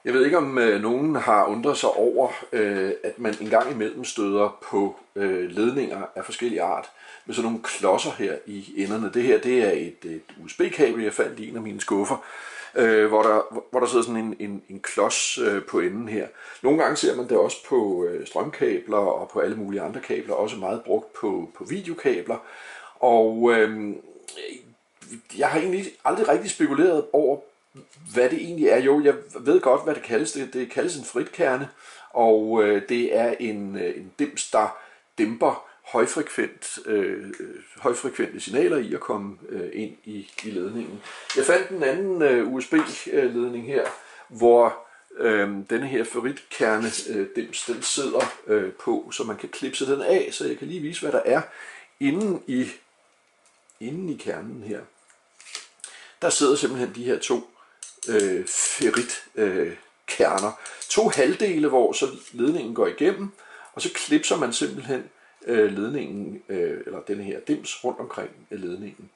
Jeg ved ikke, om nogen har undret sig over, at man en gang imellem støder på ledninger af forskellige art med sådan nogle klodser her i enderne. Det her, det er et USB-kabel, jeg fandt i en af mine skuffer, hvor der sidder sådan en klods på enden her. Nogle gange ser man det også på strømkabler og på alle mulige andre kabler, også meget brugt på videokabler. Og jeg har egentlig aldrig rigtig spekuleret over, hvad det egentlig er. Jo, jeg ved godt, hvad det kaldes. Det kaldes en fritkerne, og det er en dims, der dæmper højfrekvente signaler i at komme ind i ledningen. Jeg fandt en anden USB-ledning her, hvor denne her ferritkerne dims, den sidder på, så man kan klipse den af, så jeg kan lige vise, hvad der er inde i kernen her. Der sidder simpelthen de her to ferritkerner. To halvdele, hvor så ledningen går igennem, og så klipser man simpelthen ledningen, eller denne her dims rundt omkring ledningen.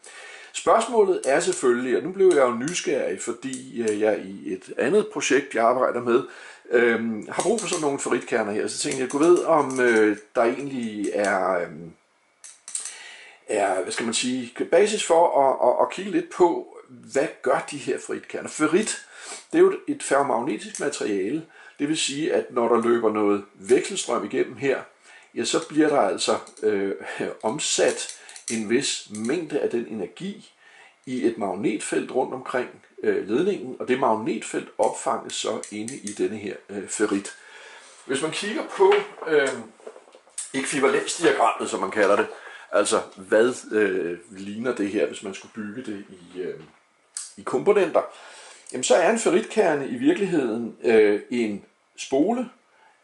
Spørgsmålet er selvfølgelig, og nu blev jeg jo nysgerrig, fordi jeg i et andet projekt, jeg arbejder med, har brug for sådan nogle ferritkerner her, så tænkte jeg, ved om der egentlig er hvad skal man sige, basis for at kigge lidt på, hvad gør de her ferritkerner? Ferrit, det er jo et ferromagnetisk materiale, det vil sige, at når der løber noget vekselstrøm igennem her, ja, så bliver der altså omsat en vis mængde af den energi i et magnetfelt rundt omkring ledningen, og det magnetfelt opfanges så inde i denne her ferrit. Hvis man kigger på ekvivalensdiagrammet, som man kalder det, altså hvad ligner det her, hvis man skulle bygge det i komponenter, jamen så er en ferritkerne i virkeligheden en spole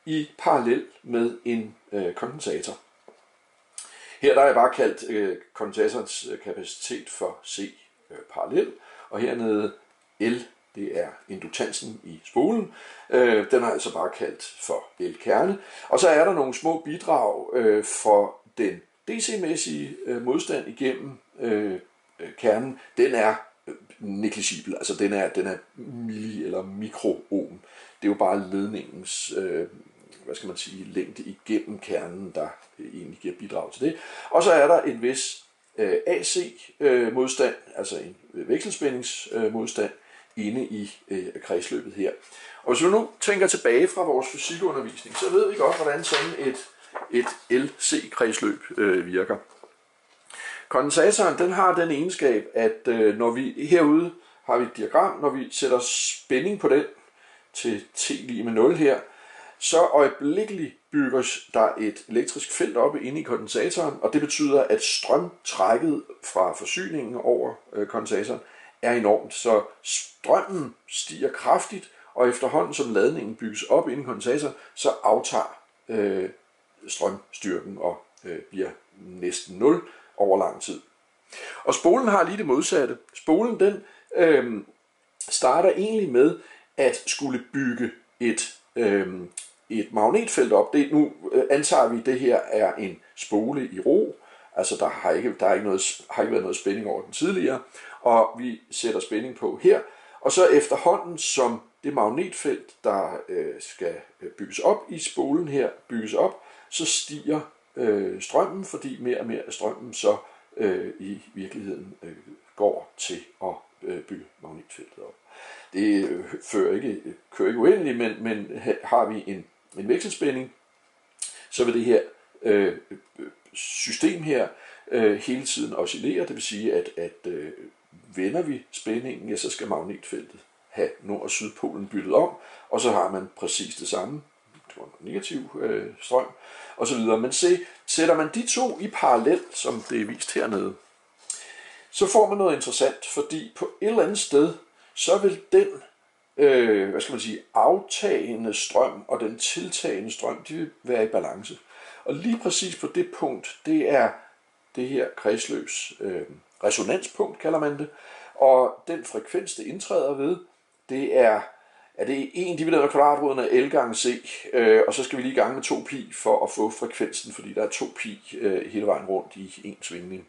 i parallel med en kondensator. Her der er jeg bare kaldt kondensatorens kapacitet for C parallel, og hernede L, det er induktansen i spolen. Den er altså bare kaldt for L-kerne. Og så er der nogle små bidrag for den DC-mæssige modstand igennem kernen. Den er negligibel, altså den er milli- eller mikroohm. Det er jo bare ledningens hvad skal man sige, længde igennem kernen, der egentlig giver bidrag til det. Og så er der en vis AC-modstand, altså en vekselspændingsmodstand, inde i kredsløbet her. Og hvis vi nu tænker tilbage fra vores fysikundervisning, så ved vi godt, hvordan sådan et LC-kredsløb virker. Kondensatoren, den har den egenskab, at når vi herude har vi et diagram, når vi sætter spænding på den til T lig med 0 her, så øjeblikkeligt bygges der et elektrisk felt op inde i kondensatoren, og det betyder, at strømtrækket fra forsyningen over kondensatoren er enormt. Så strømmen stiger kraftigt, og efterhånden som ladningen bygges op inde i kondensatoren, så aftager strømstyrken og bliver næsten 0 over lang tid. Og spolen har lige det modsatte. Spolen den starter egentlig med at skulle bygge et magnetfelt op. Nu antager vi, at det her er en spole i ro, altså der har ikke været noget spænding over den tidligere, og vi sætter spænding på her, og så efterhånden som det magnetfelt, der skal bygges op i spolen her, bygges op, så stiger strømmen, fordi mere og mere af strømmen så i virkeligheden går til at bygge magnetfeltet op. Det kører ikke uendeligt, men har vi en vekselspænding, så vil det her system her hele tiden oscillere. Det vil sige, at vender vi spændingen, ja, så skal magnetfeltet have nord- og sydpolen byttet om, og så har man præcis det samme, negativ strøm, og så videre. Men sætter man de to i parallel, som det er vist hernede, så får man noget interessant, fordi på et eller andet sted, så vil den hvad skal man sige, aftagende strøm og den tiltagende strøm, de vil være i balance. Og lige præcis på det punkt, det er det her kredsløbs resonanspunkt, kalder man det, og den frekvens, det indtræder ved, det er 1 divideret med kvadratroden af L gange C, og så skal vi lige gange med 2 pi for at få frekvensen, fordi der er 2 pi hele vejen rundt i en svingning.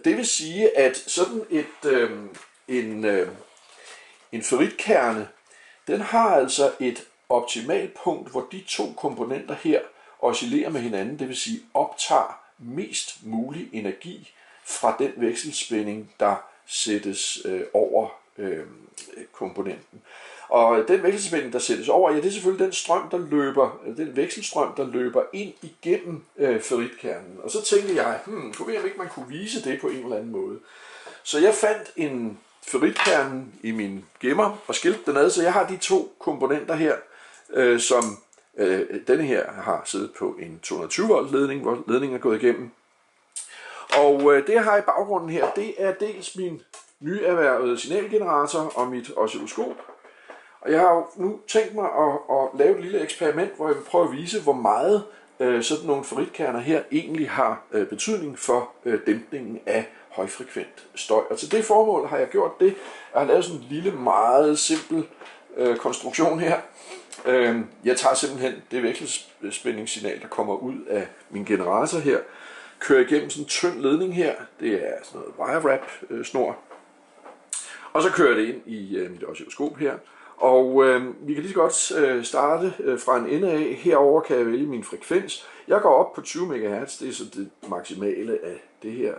Det vil sige, at sådan en ferritkerne, den har altså et optimalt punkt, hvor de to komponenter her oscillerer med hinanden, det vil sige optager mest mulig energi fra den vekselspænding, der sættes over komponenten. Og den vekselspænding, der sættes over, ja, det er selvfølgelig den strøm, der løber, den vekselstrøm, der løber ind igennem ferritkernen. Og så tænkte jeg, kunne vi ikke man kunne vise det på en eller anden måde. Så jeg fandt en ferritkerne i min gemmer og skilte den ad, så jeg har de to komponenter her, som denne her har siddet på en 220 volt ledning, hvor ledningen er gået igennem. Og det jeg har i baggrunden her, det er dels min nyerhvervede signalgenerator og mit oscilloskop. Og jeg har jo nu tænkt mig at lave et lille eksperiment, hvor jeg vil prøve at vise, hvor meget sådan nogle ferritkerner her egentlig har betydning for dæmpningen af højfrekvent støj. Og til det formål har jeg gjort det. Jeg har lavet sådan en lille, meget simpel konstruktion her. Jeg tager simpelthen det vekselspændingssignal, der kommer ud af min generator her, kører igennem sådan en tynd ledning her. Det er sådan noget wire wrap snor. Og så kører det ind i mit oscilloskop her. Og vi kan lige så godt starte fra en ende af. Herover kan jeg vælge min frekvens. Jeg går op på 20 MHz, det er så det maksimale af det her,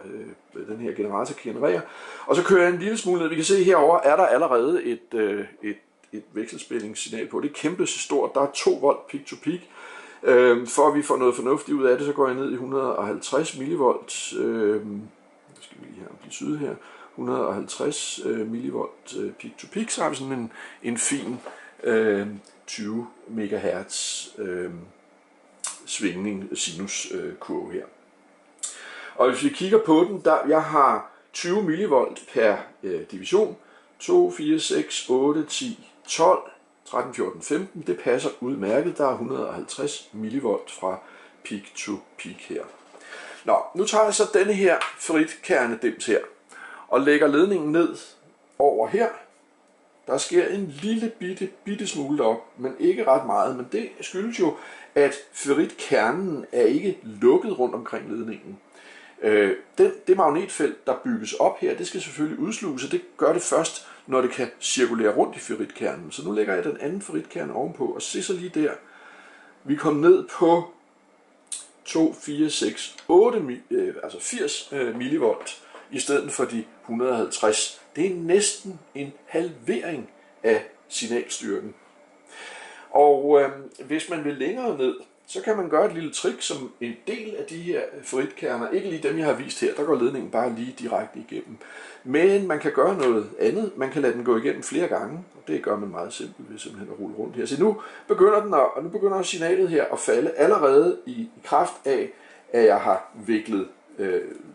den her generator kan generere. Og så kører jeg en lille smule ned. Vi kan se herover er der allerede et vekselspændingssignal på. Det er kæmpe stort. Der er 2 volt peak to peak. For at vi får noget fornuftigt ud af det, så går jeg ned i 150 millivolt. Skal vi lige her blive syde her. 150 millivolt peak to peak, så har vi sådan en fin 20 MHz svingning sinuskurve her. Og hvis vi kigger på den, jeg har 20 millivolt per division. 2, 4, 6, 8, 10, 12, 13, 14, 15. Det passer udmærket. Der er 150 millivolt fra peak to peak her. Nå, nu tager jeg så denne her ferritkerne-dims her og lægger ledningen ned over her. Der sker en lille bitte smule derop, men ikke ret meget. Men det skyldes jo, at ferritkernen er ikke lukket rundt omkring ledningen. Det magnetfelt, der bygges op her, det skal selvfølgelig udsluse. Det gør det først, når det kan cirkulere rundt i ferritkernen. Så nu lægger jeg den anden ferritkerne ovenpå, og se så lige der. Vi kom ned på 2, 4, 6, 8, altså 80 millivolt i stedet for de 150. Det er næsten en halvering af signalstyrken. Og hvis man vil længere ned, så kan man gøre et lille trick, som en del af de her ferritkerner, ikke lige dem jeg har vist her, der går ledningen bare lige direkte igennem. Men man kan gøre noget andet, man kan lade den gå igennem flere gange, og det gør man meget simpelt ved simpelthen at rulle rundt her. Så nu begynder signalet her at falde allerede i kraft af, at jeg har viklet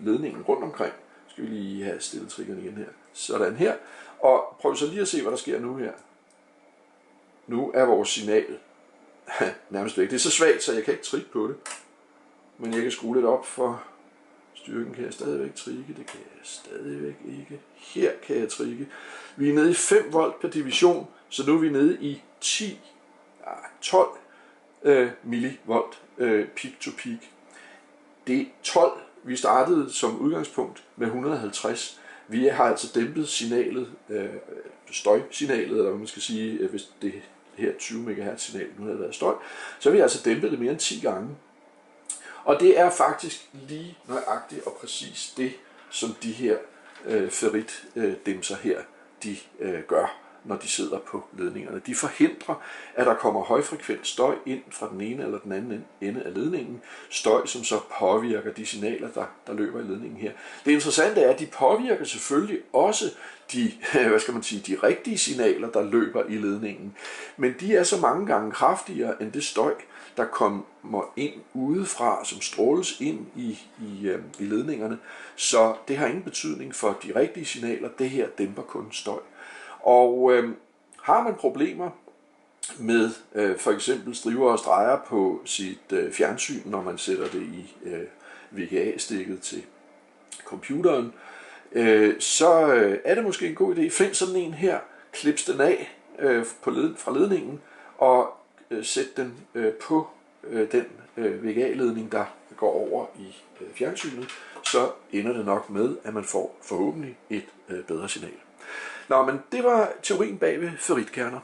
ledningen rundt omkring. Skal vi lige have stillet triggeren igen her. Sådan her. Og prøv så lige at se, hvad der sker nu her. Nu er vores signal nærmest væk. Det er så svagt, så jeg kan ikke trigge på det. Men jeg kan skrue lidt op for styrken. Kan jeg stadigvæk trigge? Det kan jeg stadigvæk ikke. Her kan jeg trigge. Vi er nede i 5 volt per division, så nu er vi nede i 12 millivolt peak to peak. Det er 12. Vi startede som udgangspunkt med 150. Vi har altså dæmpet signalet, støjsignalet, eller hvad man skal sige, hvis det her 20 MHz signal nu havde været støj, så har vi altså dæmpet det mere end 10 gange. Og det er faktisk lige nøjagtigt og præcis det, som de her ferritdimser her, de gør, når de sidder på ledningerne. De forhindrer, at der kommer højfrekvent støj ind fra den ene eller den anden ende af ledningen. Støj, som så påvirker de signaler, der løber i ledningen her. Det interessante er, at de påvirker selvfølgelig også de rigtige signaler, der løber i ledningen. Men de er så mange gange kraftigere end det støj, der kommer ind udefra, som stråles ind i ledningerne. Så det har ingen betydning for de rigtige signaler. Det her dæmper kun støj. Og har man problemer med for eksempel striver og streger på sit fjernsyn, når man sætter det i VGA-stikket til computeren, så er det måske en god idé. Find sådan en her, klips den af fra ledningen og sæt den på den VGA-ledning, der går over i fjernsynet, så ender det nok med, at man får forhåbentlig et bedre signal. Nå, men det var teorien bag ved ferritkerner.